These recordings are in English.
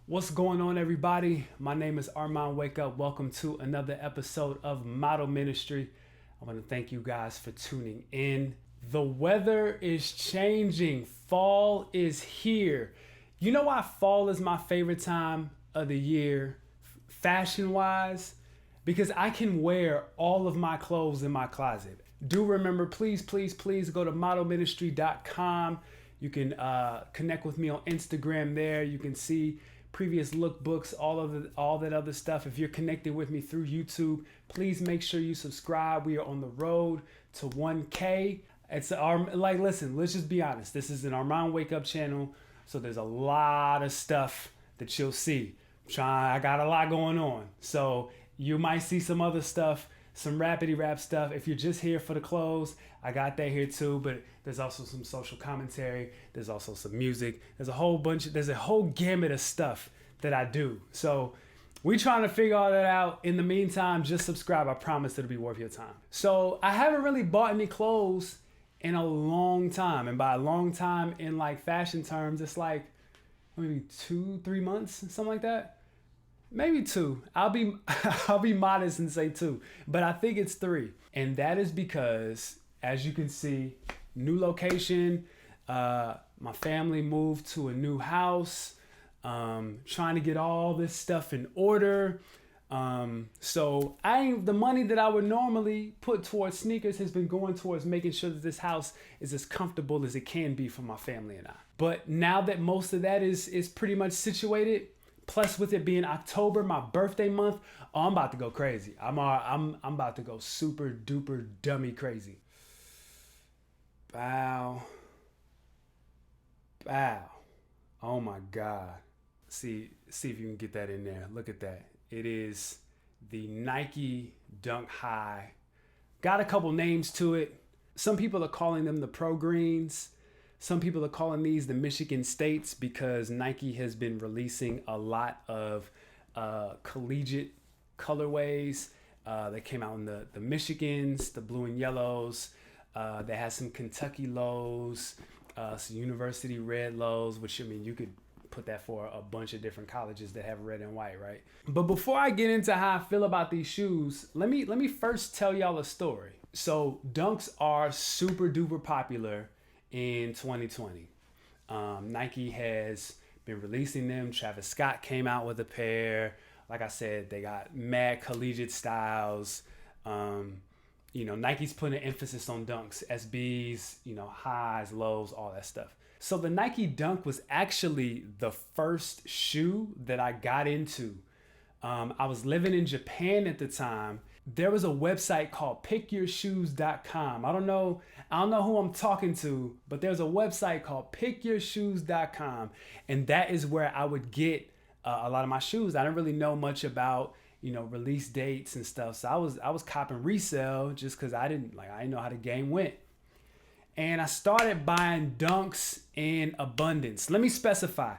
What's going on, everybody? My name is Armand Wake Up. Welcome to another episode of Model Ministry. I want to thank you guys for tuning in. The weather is changing. Fall is here. You know why fall is my favorite time of the year, fashion wise? Because I can wear all of my clothes in my closet. Do remember, please go to modelministry.com. You can connect with me on Instagram there. You can see previous lookbooks, all that other stuff. If you're connected with me through YouTube, please make sure you subscribe. We are on the road to 1K. Listen, let's just be honest. This is an Armand Wake Up channel, so there's a lot of stuff that you'll see. I got a lot going on, so you might see some other stuff, some rapidy rap stuff. If you're just here for the clothes, I got that here too, but there's also some social commentary. There's also some music. There's a whole gamut of stuff that I do. So we trying to figure all that out. In the meantime, just subscribe. I promise it'll be worth your time. So I haven't really bought any clothes in a long time. And by a long time in like fashion terms, it's like maybe 2-3 months, something like that. Maybe 2. I'll be modest and say 2, but I think it's 3. And that is because, as you can see, new location, my family moved to a new house, trying to get all this stuff in order. So the money that I would normally put towards sneakers has been going towards making sure that this house is as comfortable as it can be for my family and I. But now that most of that is pretty much situated, plus with it being October, my birthday month, I'm about to go crazy. I'm about to go super duper dummy crazy. Bow. Oh my God. See if you can get that in there. Look at that. It is the Nike Dunk High. Got a couple names to it. Some people are calling them the Pro Greens. Some people are calling these the Michigan States because Nike has been releasing a lot of collegiate colorways. They came out in the Michigans, the blue and yellows. They had some Kentucky lows, some University red lows, which, I mean, you could put that for a bunch of different colleges that have red and white, right? But before I get into how I feel about these shoes, let me first tell y'all a story. So Dunks are super duper popular in 2020. Nike has been releasing them. Travis Scott came out with a pair. Like I said, they got mad collegiate styles. Nike's putting an emphasis on dunks, SBs, highs, lows, all that stuff. So the Nike Dunk was actually the first shoe that I got into. I was living in Japan at the time. There was a website called pickyourshoes.com. I don't know who I'm talking to, but there's a website called pickyourshoes.com, and that is where I would get a lot of my shoes. I didn't really know much about release dates and stuff, so I was copping resale just because I didn't know how the game went. And I started buying Dunks in abundance. Let me specify.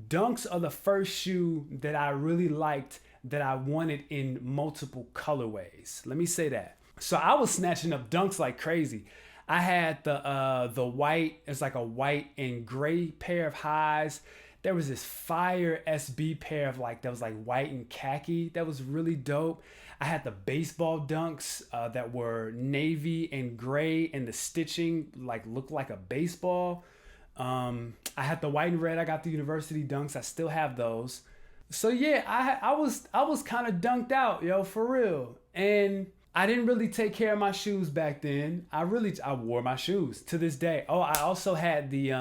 Dunks are the first shoe that I really liked, that I wanted in multiple colorways. Let me say that. So I was snatching up Dunks like crazy. I had the white, it's like a white and gray pair of highs. There was this fire SB pair of that was like white and khaki. That was really dope. I had the baseball Dunks that were navy and gray, and the stitching looked like a baseball. I had the white and red. I got the University Dunks. I still have those. So yeah, I was kind of dunked out, for real. And I didn't really take care of my shoes back then. I wore my shoes to this day. Oh, I also had the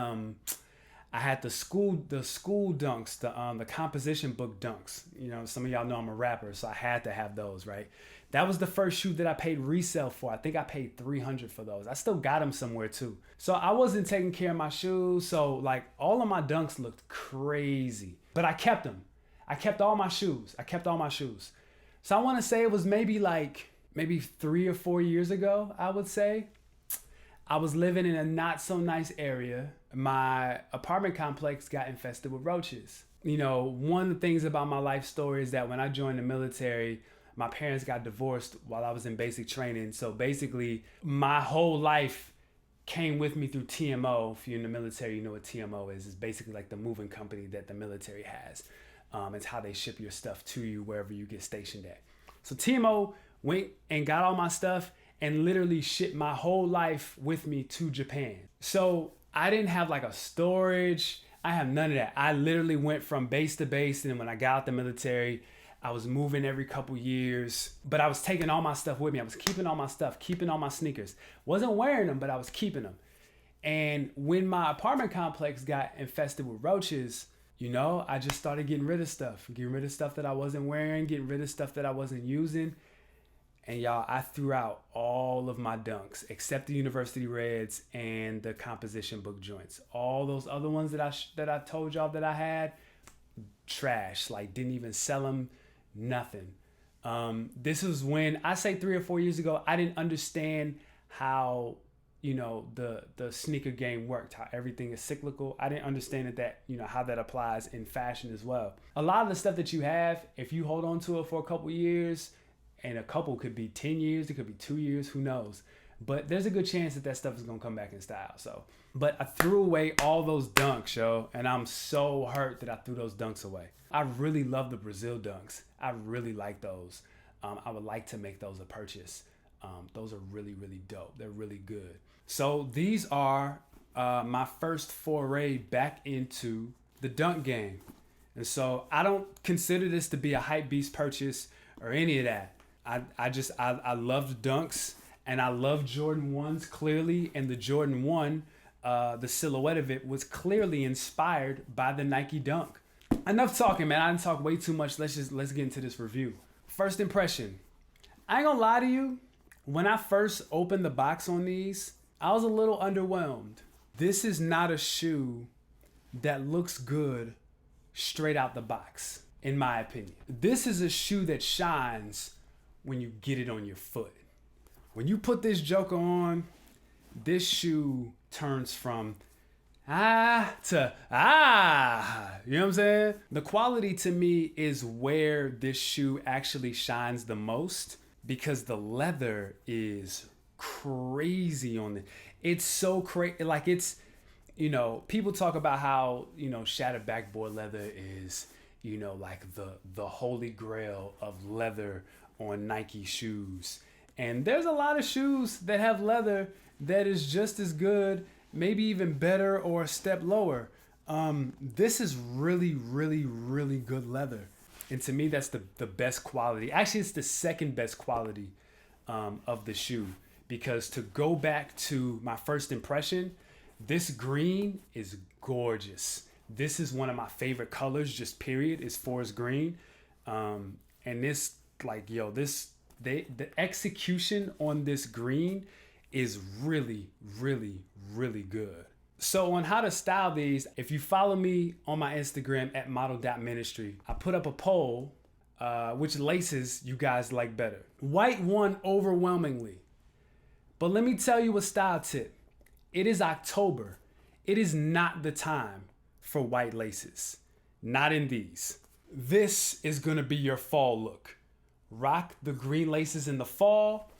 school Dunks, the composition book Dunks. Some of y'all know I'm a rapper, so I had to have those, right? That was the first shoe that I paid resale for. I think I paid $300 for those. I still got them somewhere too. So I wasn't taking care of my shoes. So all of my Dunks looked crazy, but I kept them. I kept all my shoes. So I want to say it was maybe 3 or 4 years ago, I would say. I was living in a not so nice area. My apartment complex got infested with roaches. One of the things about my life story is that when I joined the military, my parents got divorced while I was in basic training. So basically, my whole life came with me through TMO. If you're in the military, you know what TMO is. It's basically like the moving company that the military has. It's how they ship your stuff to you wherever you get stationed at. So TMO went and got all my stuff and literally shipped my whole life with me to Japan. So I didn't have like a storage. I have none of that. I literally went from base to base. And when I got out the military, I was moving every couple years, but I was taking all my stuff with me. I was keeping all my stuff, keeping all my sneakers. Wasn't wearing them, but I was keeping them. And when my apartment complex got infested with roaches, you know, I just started getting rid of stuff that I wasn't wearing, getting rid of stuff that I wasn't using. And y'all, I threw out all of my dunks except the University Reds and the composition book joints. All those other ones that I told y'all that I had, trash. Like, didn't even sell them, nothing. This was when, I say 3 or 4 years ago, I didn't understand how, you know, the sneaker game worked, how everything is cyclical. I didn't understand that, you know, how that applies in fashion as well. A lot of the stuff that you have, if you hold on to it for a couple years, and a couple could be 10 years, it could be 2 years, who knows? But there's a good chance that stuff is gonna come back in style. So, but I threw away all those dunks, yo, and I'm so hurt that I threw those dunks away. I really love the Brazil dunks. I really like those. I would like to make those a purchase. Those are really, really dope. They're really good. So these are my first foray back into the dunk game. And so I don't consider this to be a hype beast purchase or any of that. I love the dunks, and I love Jordan 1s clearly. And the Jordan 1, the silhouette of it was clearly inspired by the Nike Dunk. Enough talking, man. I didn't talk way too much. Let's get into this review. First impression. I ain't gonna lie to you. When I first opened the box on these, I was a little underwhelmed. This is not a shoe that looks good straight out the box, in my opinion. This is a shoe that shines when you get it on your foot. When you put this joker on, this shoe turns from to you know what I'm saying? The quality to me is where this shoe actually shines the most, because the leather is crazy on it. It's so crazy. Like, it's, you know, people talk about how, you know, shattered backboard leather is, you know, like the holy grail of leather on Nike shoes. And there's a lot of shoes that have leather that is just as good, maybe even better or a step lower. This is really, really, really good leather. And to me, that's the best quality. Actually, it's the second best quality of the shoe. Because to go back to my first impression, this green is gorgeous. This is one of my favorite colors, just period, is forest green. And this, like, yo, the execution on this green is really, really, really good. So on how to style these, if you follow me on my Instagram at model.ministry, I put up a poll, which laces you guys like better. White won overwhelmingly. But let me tell you a style tip. It is October. It is not the time for white laces. Not in these. This is gonna be your fall look. Rock the green laces in the fall,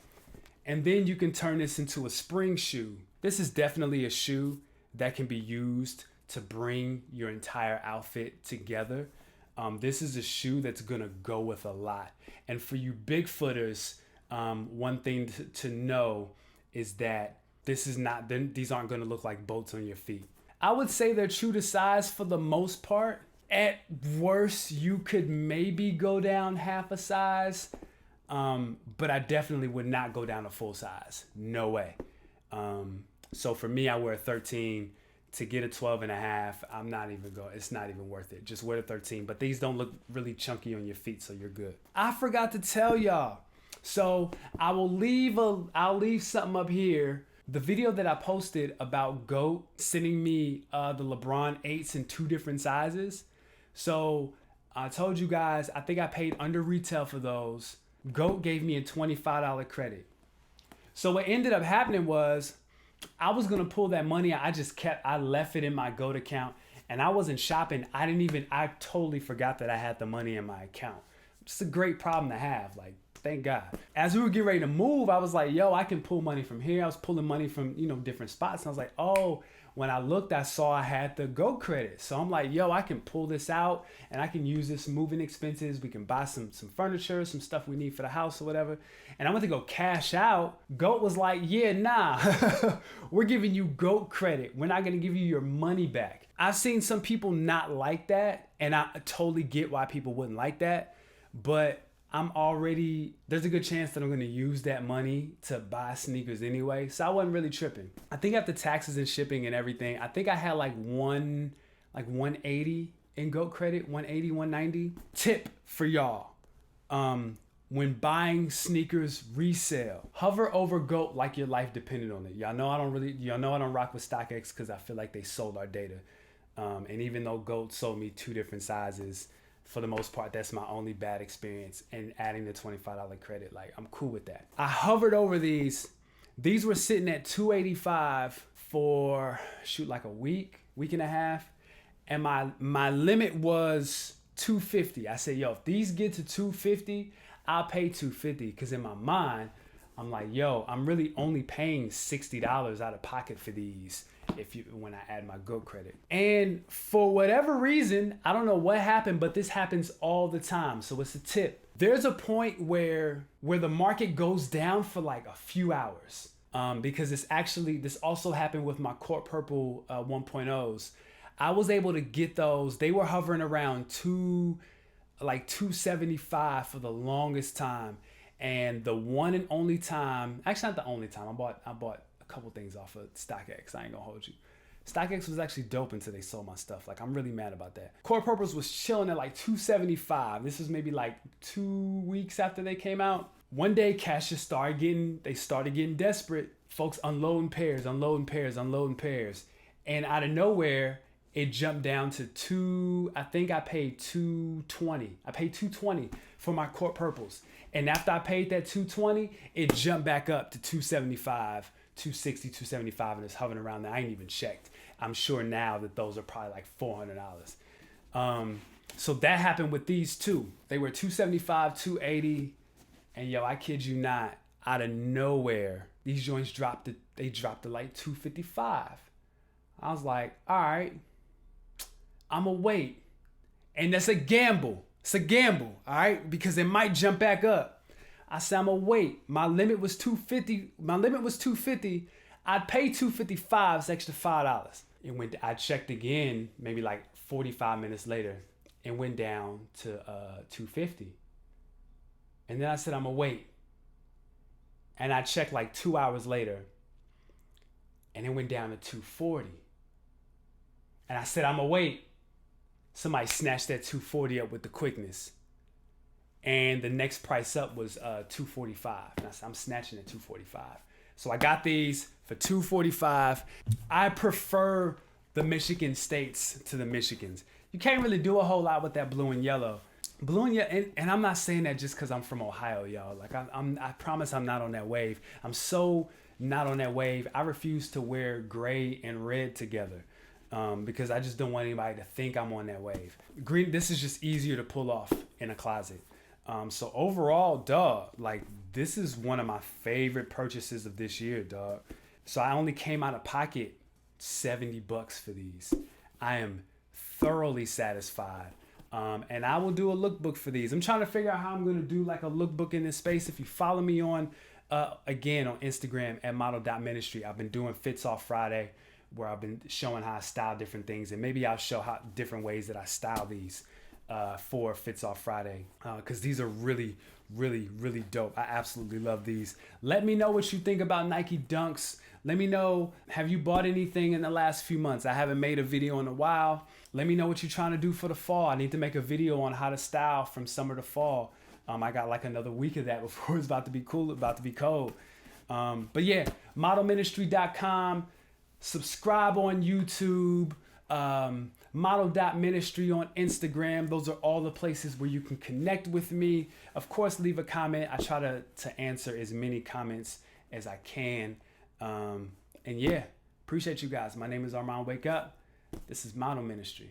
and then you can turn this into a spring shoe. This is definitely a shoe that can be used to bring your entire outfit together. This is a shoe that's gonna go with a lot. And for you Bigfooters, one thing to know is that these aren't gonna look like boats on your feet. I would say they're true to size for the most part. At worst, you could maybe go down half a size, but I definitely would not go down to full size. No way. So for me, I wear a 13. To get a 12 and a half, it's not even worth it. Just wear the 13, but these don't look really chunky on your feet, so you're good. I forgot to tell y'all. So I'll leave something up here. The video that I posted about GOAT sending me the LeBron 8s in 2 different sizes. So I told you guys, I think I paid under retail for those. GOAT gave me a $25 credit. So what ended up happening was I was going to pull that money. I left it in my GOAT account, and I wasn't shopping. I totally forgot that I had the money in my account. It's a great problem to have. Like, thank God. As we were getting ready to move, I was like, yo, I can pull money from here. I was pulling money from, different spots. And I was like, oh, When I looked, I saw I had the GOAT credit. So I'm like, yo, I can pull this out and I can use this moving expenses. We can buy some furniture, some stuff we need for the house or whatever. And I went to go cash out. GOAT was like, yeah, nah, we're giving you GOAT credit. We're not going to give you your money back. I've seen some people not like that, and I totally get why people wouldn't like that. But there's a good chance that I'm going to use that money to buy sneakers anyway. So I wasn't really tripping. I think after taxes and shipping and everything, I think I had like 180 in GOAT credit, 180, 190. Tip for y'all. When buying sneakers resale, hover over GOAT like your life depended on it. Y'all know I don't rock with StockX because I feel like they sold our data. And even though GOAT sold me 2 different sizes, for the most part, that's my only bad experience. And adding the $25 credit, like, I'm cool with that. I hovered over these. These were sitting at $285 for like a week and a half. And my limit was $250. I said, yo, if these get to $250, I'll pay $250. Because in my mind, I'm like, yo, I'm really only paying $60 out of pocket for these when I add my GOAT credit. And for whatever reason, I don't know what happened, but this happens all the time. So it's a tip. There's a point where the market goes down for like a few hours. Because this also happened with my Court Purple 1.0s. I was able to get those. They were hovering around $275 for the longest time. And the one and only time, actually not the only time, I bought a couple things off of StockX. I ain't gonna hold you. StockX was actually dope until they sold my stuff. Like, I'm really mad about that. Core Purples was chilling at like $275. This was maybe like 2 weeks after they came out. One day, cashiers started getting desperate. Folks unloading pairs. And out of nowhere, it jumped down to I think I paid $220. I paid $220 for my Court Purples. And after I paid that $220, it jumped back up to $275, $260, $275, and it's hovering around there. I ain't even checked. I'm sure now that those are probably like $400. So that happened with these two. They were $275, $280, and yo, I kid you not, out of nowhere, these joints dropped to like $255. I was like, all right, I'ma wait. And that's a gamble. It's a gamble, all right? Because it might jump back up. I said, I'm gonna wait. My limit was $250. I'd pay $255, it's extra $5. I checked again, maybe like 45 minutes later, and went down to $250. And then I said, I'm gonna wait. And I checked like 2 hours later, and it went down to $240. And I said, I'm gonna wait. Somebody snatched that $240 up with the quickness. And the next price up was $245. And I said, I'm snatching at $245. So I got these for $245. I prefer the Michigan states to the Michigans. You can't really do a whole lot with that blue and yellow. Blue and yellow, and I'm not saying that just because I'm from Ohio, y'all. Like, I promise I'm not on that wave. I'm so not on that wave. I refuse to wear gray and red together. Because I just don't want anybody to think I'm on that wave. Green, this is just easier to pull off in a closet. So overall, dog, like, this is one of my favorite purchases of this year, dog. So I only came out of pocket $70 for these. I am thoroughly satisfied. And I will do a lookbook for these. I'm trying to figure out how I'm going to do like a lookbook in this space. If you follow me on, again, on Instagram at model.ministry, I've been doing Fits Off Friday, where I've been showing how I style different things, and maybe I'll show how different ways that I style these for Fits Off Friday, because these are really, really, really dope. I absolutely love these. Let me know what you think about Nike Dunks. Let me know, have you bought anything in the last few months? I haven't made a video in a while. Let me know what you're trying to do for the fall. I need to make a video on how to style from summer to fall. I got like another week of that before it's about to be cool, about to be cold. But yeah, modelministry.com. Subscribe on YouTube, model.ministry on Instagram. Those are all the places where you can connect with me. Of course, leave a comment. I try to answer as many comments as I can. And yeah, appreciate you guys. My name is Armand Wake Up. This is Model Ministry.